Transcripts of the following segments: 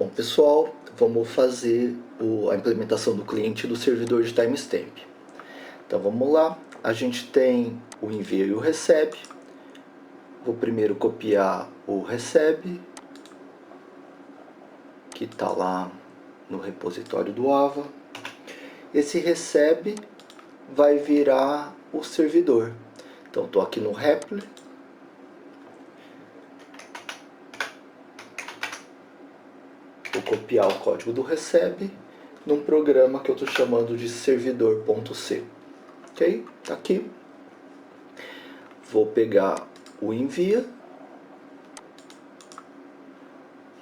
Bom, pessoal, vamos fazer a implementação do cliente do servidor de timestamp. Então vamos lá, a gente tem o envia e o recebe. Vou primeiro copiar o recebe, que está lá no repositório do Ava. Esse recebe vai virar o servidor. Então estou aqui no repl. Vou copiar o código do recebe num programa que eu estou chamando de servidor.c. Ok? Tá aqui. Vou pegar o envia.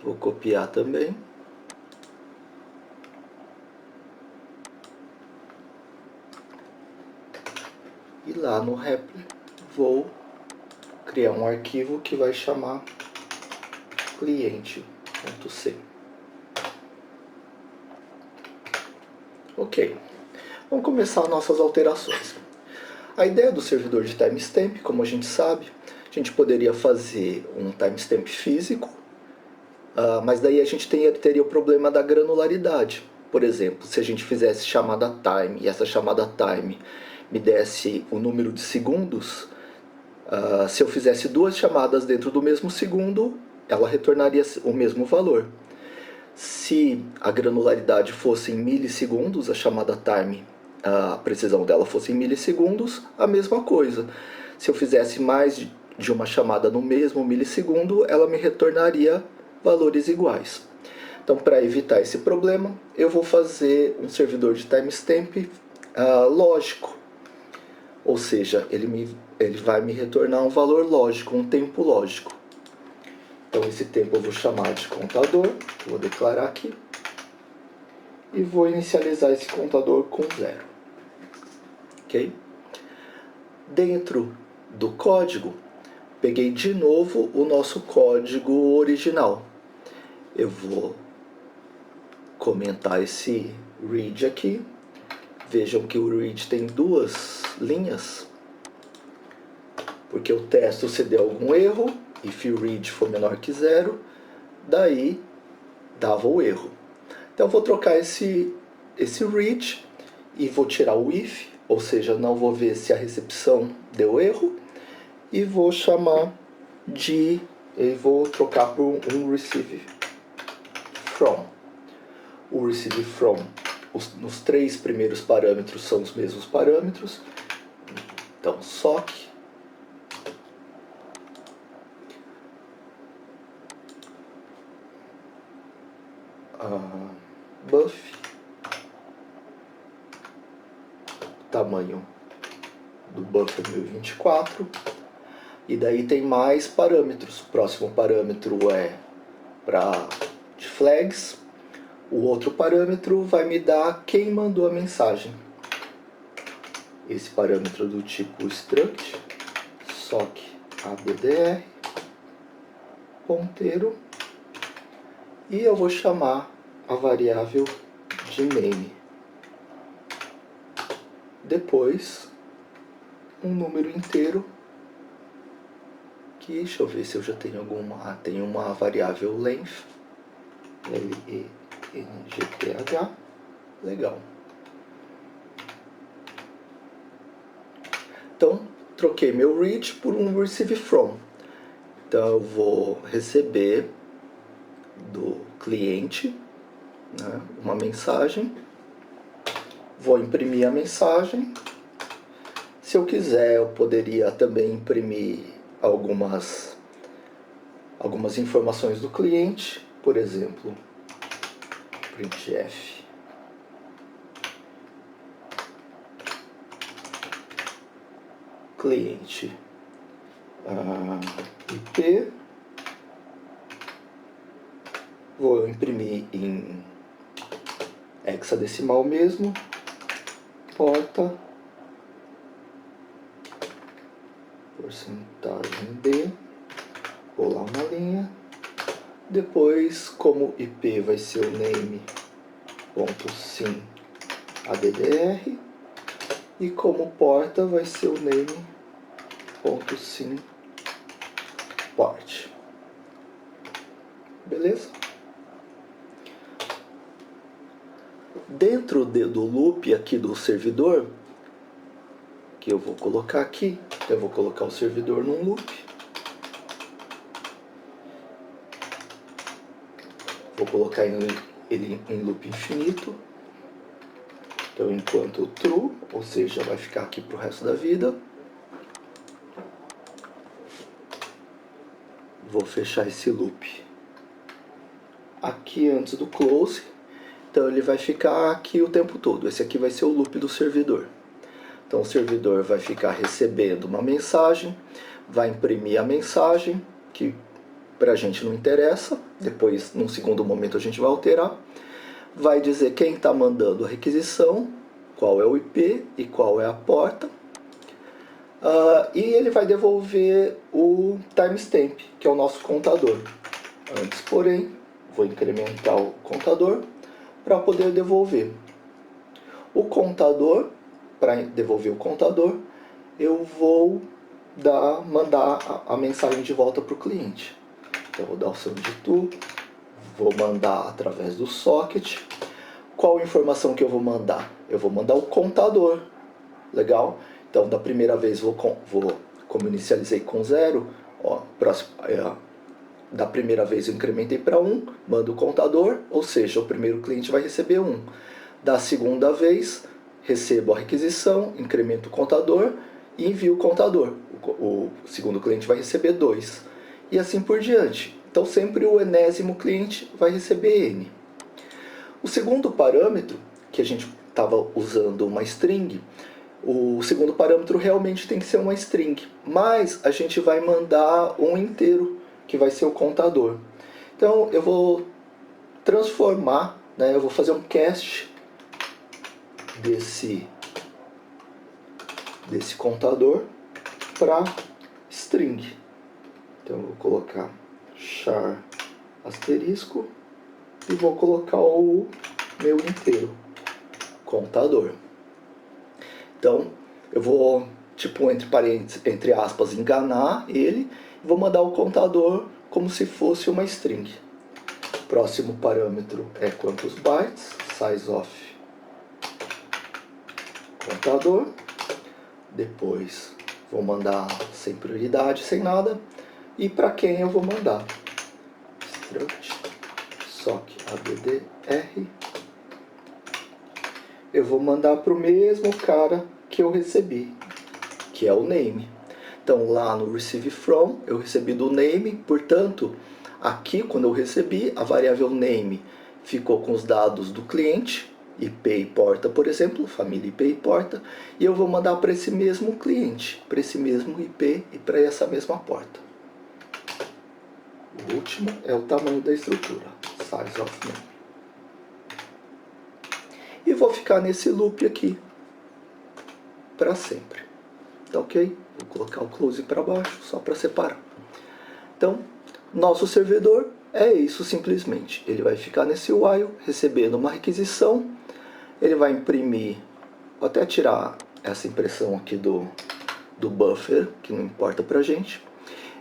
Vou copiar também. E lá no repl vou criar um arquivo que vai chamar cliente.c. Ok. Vamos começar nossas alterações. A ideia do servidor de timestamp, como a gente sabe, a gente poderia fazer um timestamp físico, mas daí a gente teria o problema da granularidade. Por exemplo, se a gente fizesse chamada time e essa chamada time me desse o número de segundos, se eu fizesse duas chamadas dentro do mesmo segundo, ela retornaria o mesmo valor. Se a granularidade fosse em milissegundos, a chamada time, a precisão dela fosse em milissegundos, a mesma coisa. Se eu fizesse mais de uma chamada no mesmo milissegundo, ela me retornaria valores iguais. Então, para evitar esse problema, eu vou fazer um servidor de timestamp lógico. Ou seja, ele vai me retornar um valor lógico, um tempo lógico. Então esse tempo eu vou chamar de contador, vou declarar aqui. E vou inicializar esse contador com 0. Ok? Dentro do código, peguei de novo o nosso código original. Eu vou comentar esse read aqui. Vejam que o read tem duas linhas, porque eu testo se deu algum erro, if o read for menor que 0, daí dava o erro. Então eu vou trocar esse read e vou tirar o if, ou seja, não vou ver se a recepção deu erro, e vou chamar e vou trocar por um receive from. O receive from, nos três primeiros parâmetros são os mesmos parâmetros. Então sock buff, tamanho do buffer 1024, e daí tem mais parâmetros. O próximo parâmetro é de flags. O outro parâmetro vai me dar quem mandou a mensagem. Esse parâmetro do tipo struct, sock addr, ponteiro, e eu vou chamar a variável de name. Depois, um número inteiro, que deixa eu ver se eu já tenho alguma. Tem uma variável length, length, legal. Então, troquei meu read por um receive from. Então, eu vou receber do cliente, né, uma mensagem. Vou imprimir a mensagem. Se eu quiser, eu poderia também imprimir algumas informações do cliente. Por exemplo, printf cliente IP. Vou imprimir em hexadecimal mesmo. Porta, porcentagem D, vou lá uma linha. Depois, como IP vai ser o name.sim addr, e como porta vai ser o name.sim port. Beleza? Dentro do loop aqui do servidor, que eu vou colocar aqui, eu vou colocar o servidor num loop. Vou colocar ele em loop infinito. Então, enquanto true, ou seja, vai ficar aqui para o resto da vida. Vou fechar esse loop aqui antes do close. Então, ele vai ficar aqui o tempo todo. Esse aqui vai ser o loop do servidor. Então, o servidor vai ficar recebendo uma mensagem, vai imprimir a mensagem, que para a gente não interessa. Depois, num segundo momento, a gente vai alterar. Vai dizer quem está mandando a requisição, qual é o IP e qual é a porta. E ele vai devolver o timestamp, que é o nosso contador. Antes, porém, vou incrementar o contador para poder devolver. O contador, para devolver o contador, eu vou mandar a mensagem de volta para o cliente. Então, eu vou dar o sum de to, vou mandar através do socket. Qual informação que eu vou mandar? Eu vou mandar o contador. Legal? Então, da primeira vez, como inicializei com 0, da primeira vez eu incrementei para 1, mando o contador, ou seja, o primeiro cliente vai receber 1. Da segunda vez, recebo a requisição, incremento o contador e envio o contador. O segundo cliente vai receber 2. E assim por diante. Então, sempre o enésimo cliente vai receber N. O segundo parâmetro, que a gente estava usando uma string, o segundo parâmetro realmente tem que ser uma string, mas a gente vai mandar um inteiro, que vai ser o contador. Então eu vou transformar, eu vou fazer um cast desse contador para string. Então eu vou colocar char asterisco e vou colocar o meu inteiro, contador. Então, eu vou, entre aspas, enganar ele e vou mandar o contador como se fosse uma string. Próximo parâmetro é quantos bytes, size of contador. Depois, vou mandar sem prioridade, sem nada. E para quem eu vou mandar? Struct sock addr. Eu vou mandar para o mesmo cara que eu recebi, que é o name. Então, lá no receive from, eu recebi do name, portanto, aqui quando eu recebi, a variável name ficou com os dados do cliente, IP e porta, por exemplo, família IP e porta, e eu vou mandar para esse mesmo cliente, para esse mesmo IP e para essa mesma porta. O último é o tamanho da estrutura, size of name. E vou ficar nesse loop aqui para sempre. Tá ok? Vou colocar o close para baixo só para separar. Então, nosso servidor é isso simplesmente. Ele vai ficar nesse while, recebendo uma requisição. Ele vai imprimir, vou até tirar essa impressão aqui do buffer, que não importa para gente.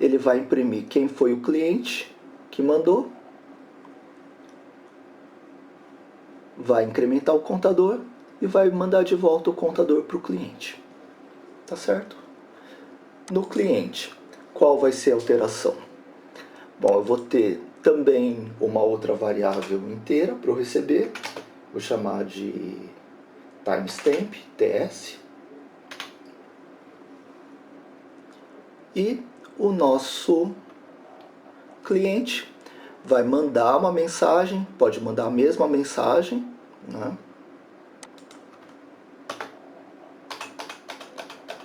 Ele vai imprimir quem foi o cliente que mandou. Vai incrementar o contador e vai mandar de volta o contador para o cliente. Tá certo? No cliente, qual vai ser a alteração? Bom, eu vou ter também uma outra variável inteira para eu receber. Vou chamar de timestamp, ts. E o nosso cliente vai mandar uma mensagem, pode mandar a mesma mensagem, né?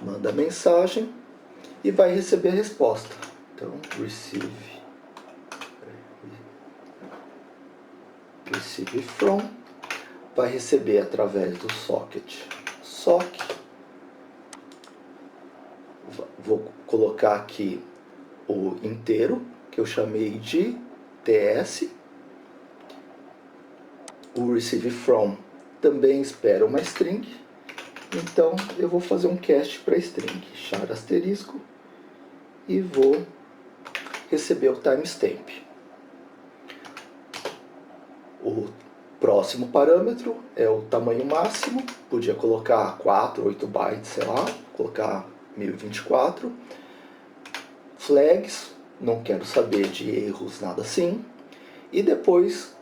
Manda a mensagem e vai receber a resposta. Então, receive from, vai receber através do socket sock. Vou colocar aqui o inteiro, que eu chamei de ts. O receive from também espera uma string. Então, eu vou fazer um cast para string, char asterisco, e vou receber o timestamp. O Próximo parâmetro é o tamanho máximo, podia colocar 4, 8 bytes, sei lá, colocar 1024. Flags, não quero saber de erros, nada assim. E depois,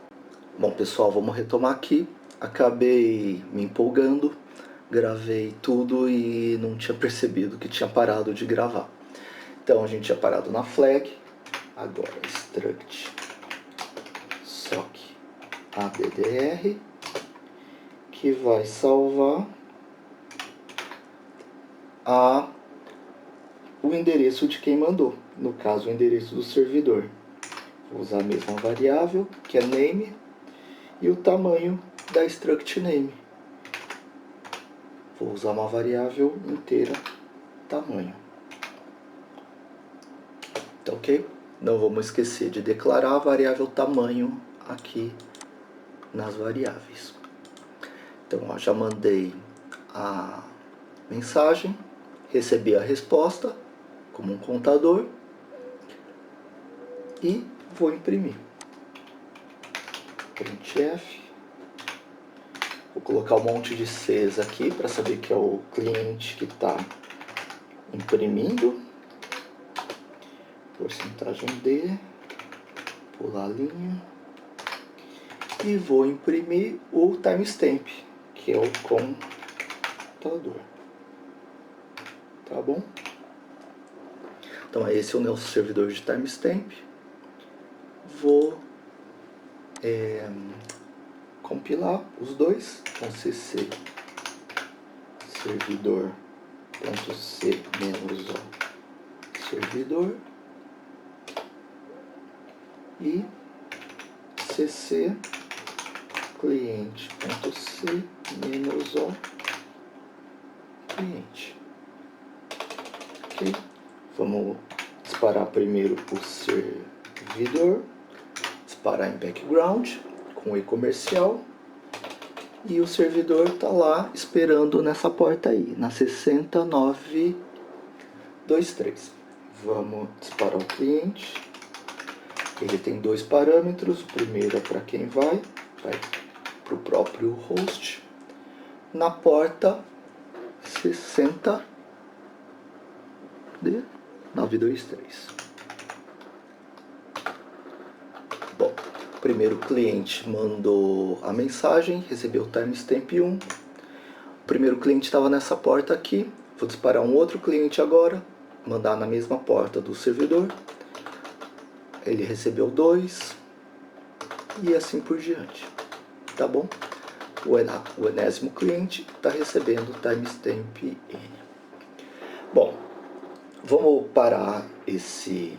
bom pessoal, vamos retomar aqui. Acabei me empolgando, gravei tudo e não tinha percebido que tinha parado de gravar. Então a gente tinha parado na flag, agora struct sock addr, que vai salvar o endereço de quem mandou, no caso o endereço do servidor. Vou usar a mesma variável, que é name, e o tamanho da struct name. Vou usar uma variável inteira, tamanho. Tá ok? Não vamos esquecer de declarar a variável tamanho aqui nas variáveis. Então, ó, já mandei a mensagem, recebi a resposta como um contador e vou imprimir. Printf. Vou colocar um monte de Cs aqui para saber que é o cliente que está imprimindo. Porcentagem D, pular a linha. E vou imprimir o timestamp, que é o contador. Tá bom? Então esse é o nosso servidor de timestamp. Vou compilar os dois. Então cc servidor.c -o servidor e cc cliente.c -o cliente. Ok? Vamos disparar primeiro o servidor, disparar em background com e-comercial, e o servidor está lá esperando nessa porta aí, na 60923. Vamos disparar o cliente. Ele tem dois parâmetros. O primeiro é para quem vai para o próprio host, na porta 60923. Bom, o primeiro cliente mandou a mensagem, recebeu o timestamp 1. O primeiro cliente estava nessa porta aqui. Vou disparar um outro cliente agora, mandar na mesma porta do servidor. Ele recebeu 2 e assim por diante. Tá bom? O enésimo cliente está recebendo timestamp N. Bom, vamos parar esse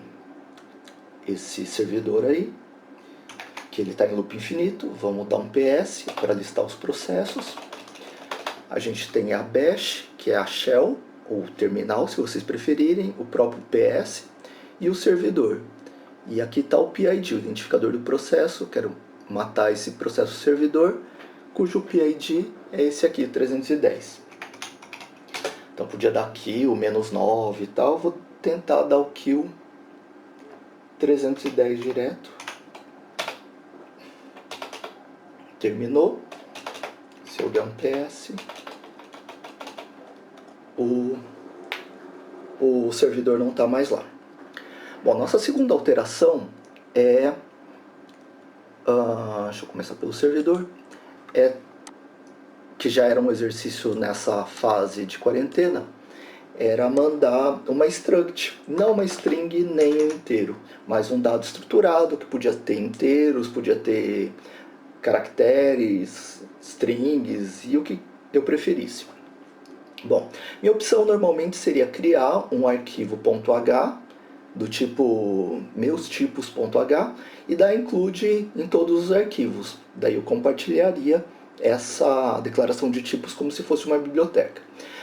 servidor aí, que ele está em loop infinito. Vamos dar um PS para listar os processos. A gente tem a bash, que é a shell, ou terminal, se vocês preferirem, o próprio PS e o servidor. E aqui está o PID, o identificador do processo. Quero matar esse processo servidor, cujo PID é esse aqui, 310. Então podia dar kill, -9 e tal. Vou tentar dar o kill 310 direto. Terminou. Se eu der um PS, o servidor não está mais lá. Bom, nossa segunda alteração é... deixa eu começar pelo servidor. Que já era um exercício nessa fase de quarentena, era mandar uma struct, não uma string nem um inteiro, mas um dado estruturado que podia ter inteiros, podia ter caracteres, strings e o que eu preferisse. Bom, minha opção normalmente seria criar um arquivo .h do tipo meustipos.h e dar include em todos os arquivos. Daí eu compartilharia essa declaração de tipos como se fosse uma biblioteca.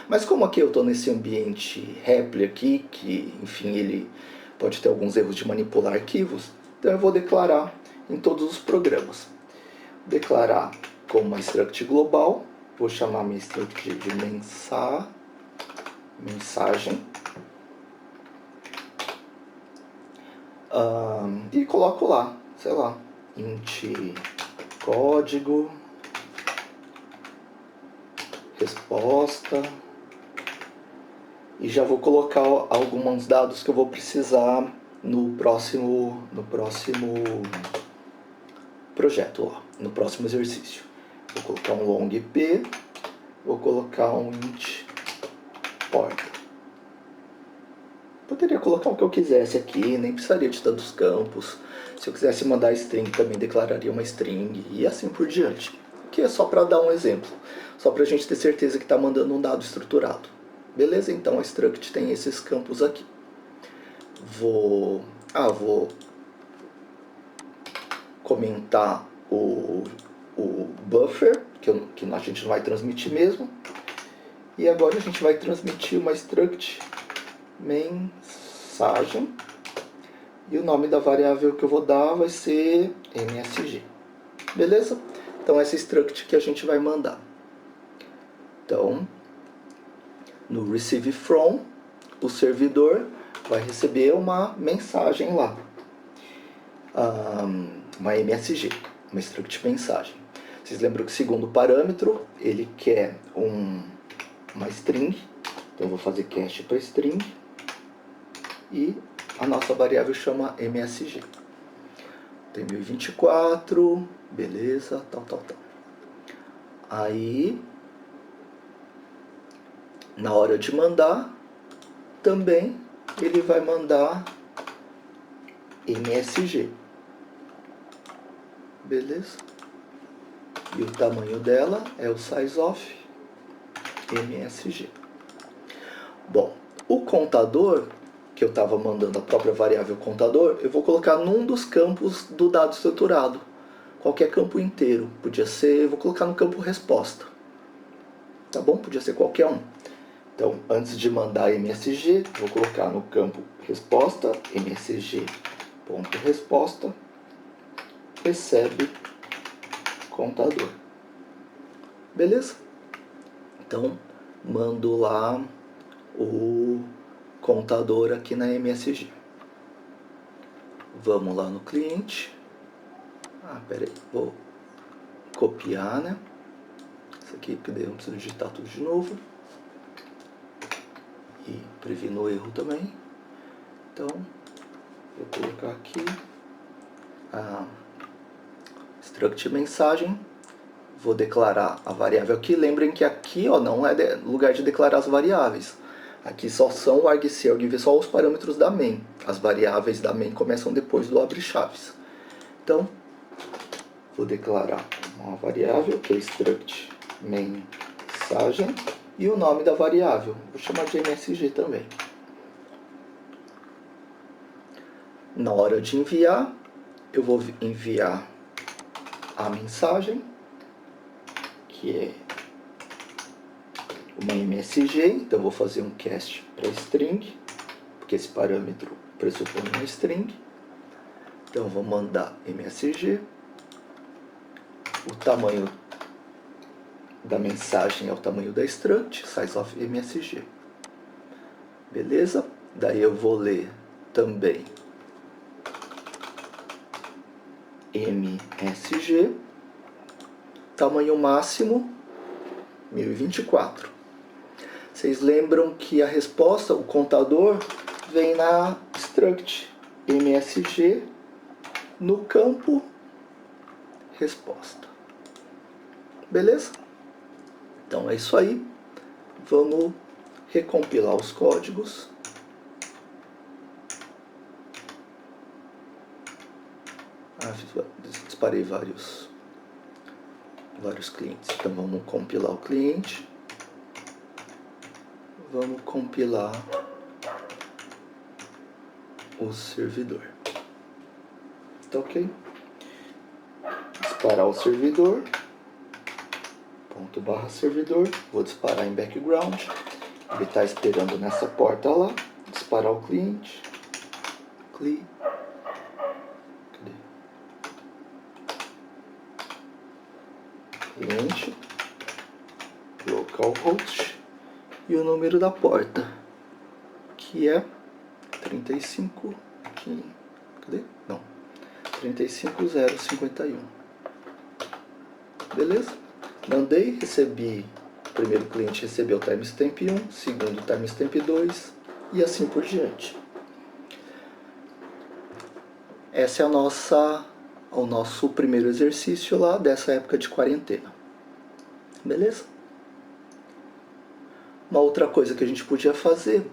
Mas como aqui eu estou nesse ambiente Repl aqui, que enfim ele pode ter alguns erros de manipular arquivos, então eu vou declarar em todos os programas. Declarar como uma struct global, vou chamar minha struct de mensagem. E coloco lá, sei lá, int código, resposta, e já vou colocar alguns dados que eu vou precisar no próximo projeto, ó, no próximo exercício. Vou colocar um long p, vou colocar um int porta. Poderia colocar o que eu quisesse aqui, nem precisaria de tantos campos. Se eu quisesse mandar string, também declararia uma string e assim por diante. Aqui é só para dar um exemplo, só para a gente ter certeza que está mandando um dado estruturado. Beleza? Então a struct tem esses campos aqui. Vou comentar o buffer, que a gente não vai transmitir mesmo. E agora a gente vai transmitir uma struct mensagem. E o nome da variável que eu vou dar vai ser msg. Beleza? Então essa struct que a gente vai mandar. Então, no receive from, o servidor vai receber uma mensagem lá. Uma msg, uma struct mensagem. Vocês lembram que o segundo parâmetro, ele quer uma string. Então eu vou fazer cache para string. E a nossa variável chama msg. Tem 1024, beleza, tal. Aí, na hora de mandar, também ele vai mandar msg. Beleza? E o tamanho dela é o size of msg. Bom, o contador, que eu estava mandando a própria variável contador, eu vou colocar num dos campos do dado estruturado. Qualquer campo inteiro. Podia ser, vou colocar no campo resposta. Tá bom? Podia ser qualquer um. Então, antes de mandar msg, vou colocar no campo resposta, msg.resposta, recebe contador. Beleza? Então, mando lá o contador aqui na MSG. Vamos lá no cliente. Peraí, vou copiar, né? Isso aqui, porque daí eu não preciso digitar tudo de novo. E previno o erro também. Então, vou colocar aqui a struct mensagem. Vou declarar a variável aqui. Lembrem que aqui, ó, não é lugar de declarar as variáveis. Aqui só são o argc, argv, só os parâmetros da main. As variáveis da main começam depois do abre chaves. Então, vou declarar uma variável que é struct mensagem e o nome da variável. Vou chamar de msg também. Na hora de enviar, eu vou enviar a mensagem, que é uma msg, então vou fazer um cast para string, porque esse parâmetro pressupõe uma string. Então vou mandar msg, o tamanho da mensagem é o tamanho da struct, size of msg. Beleza? Daí eu vou ler também msg, tamanho máximo 1024. Vocês lembram que a resposta, o contador, vem na struct msg no campo resposta. Beleza? Então é isso aí. Vamos recompilar os códigos. Disparei vários clientes. Então vamos compilar o cliente. Vamos compilar o servidor. Tá ok? Disparar o servidor. /servidor. Vou disparar em background. Ele está esperando nessa porta lá. Disparar o cliente. Cadê? Cliente. Localhost. E o número da porta, que é 35. Cadê? Não. 35051. Beleza? Mandei, recebi, o primeiro cliente recebeu o timestamp 1, segundo timestamp 2 e assim por diante. Esse é o nosso primeiro exercício lá dessa época de quarentena. Beleza? Uma outra coisa que a gente podia fazer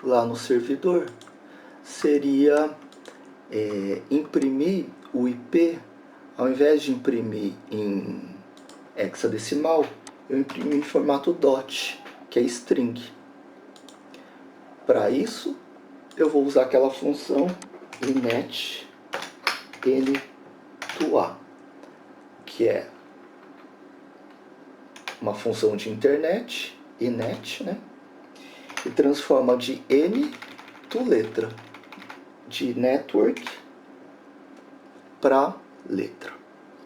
lá no servidor seria imprimir o IP, ao invés de imprimir em hexadecimal, eu imprimo em formato DOT, que é string. Para isso, eu vou usar aquela função inet n2a, que é uma função de internet, inet, né? E transforma de n to letra, de network para letra,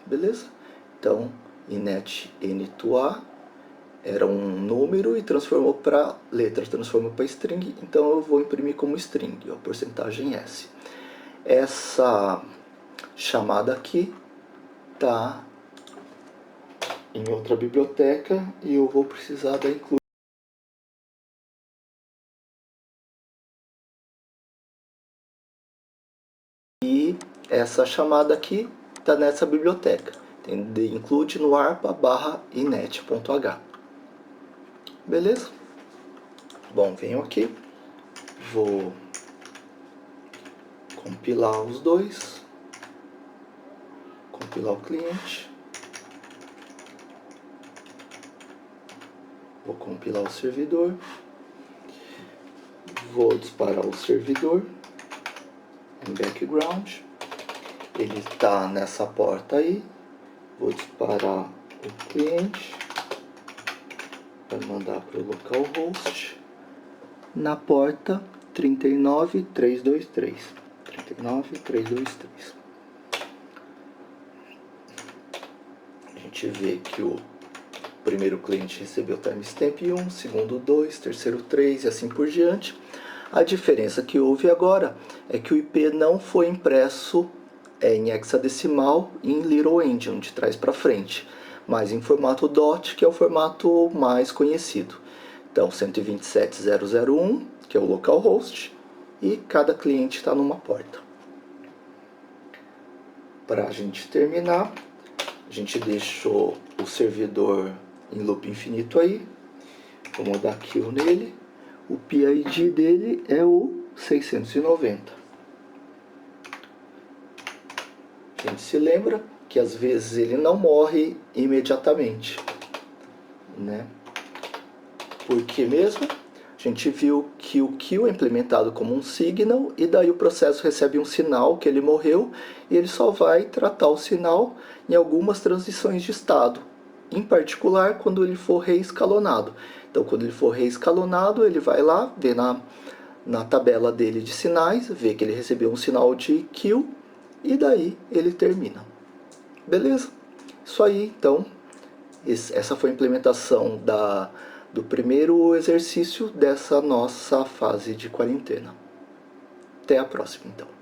beleza? Então, inet n2a era um número e transformou para letra, transformou para string, então eu vou imprimir como string, ó, porcentagem S. Essa chamada aqui tá em outra biblioteca e eu vou precisar da incluir. E essa chamada aqui está nessa biblioteca. Tem de include no arpa/inet.h. Beleza? Bom, venho aqui, vou compilar os dois, compilar o cliente, vou compilar o servidor, vou disparar o servidor em background, ele está nessa porta aí, vou disparar o cliente para mandar para o localhost na porta 39323. 39323. A gente vê que o primeiro cliente recebeu timestamp 1, segundo 2, terceiro 3 e assim por diante. A diferença que houve agora é que o IP não foi impresso em hexadecimal em Little Endian, de trás para frente, mas em formato DOT, que é o formato mais conhecido. Então, 127.0.0.1, que é o localhost, e cada cliente está numa porta. Para a gente terminar, a gente deixou o servidor em loop infinito aí. Vamos dar kill nele. O PID dele é o 690. A gente se lembra que às vezes ele não morre imediatamente, né? Por que mesmo? A gente viu que o kill é implementado como um signal e daí o processo recebe um sinal que ele morreu e ele só vai tratar o sinal em algumas transições de estado, em particular quando ele for reescalonado. Então, quando ele for reescalonado, ele vai lá, vê na tabela dele de sinais, vê que ele recebeu um sinal de kill e daí ele termina. Beleza? Isso aí, então, essa foi a implementação do primeiro exercício dessa nossa fase de quarentena. Até a próxima, então.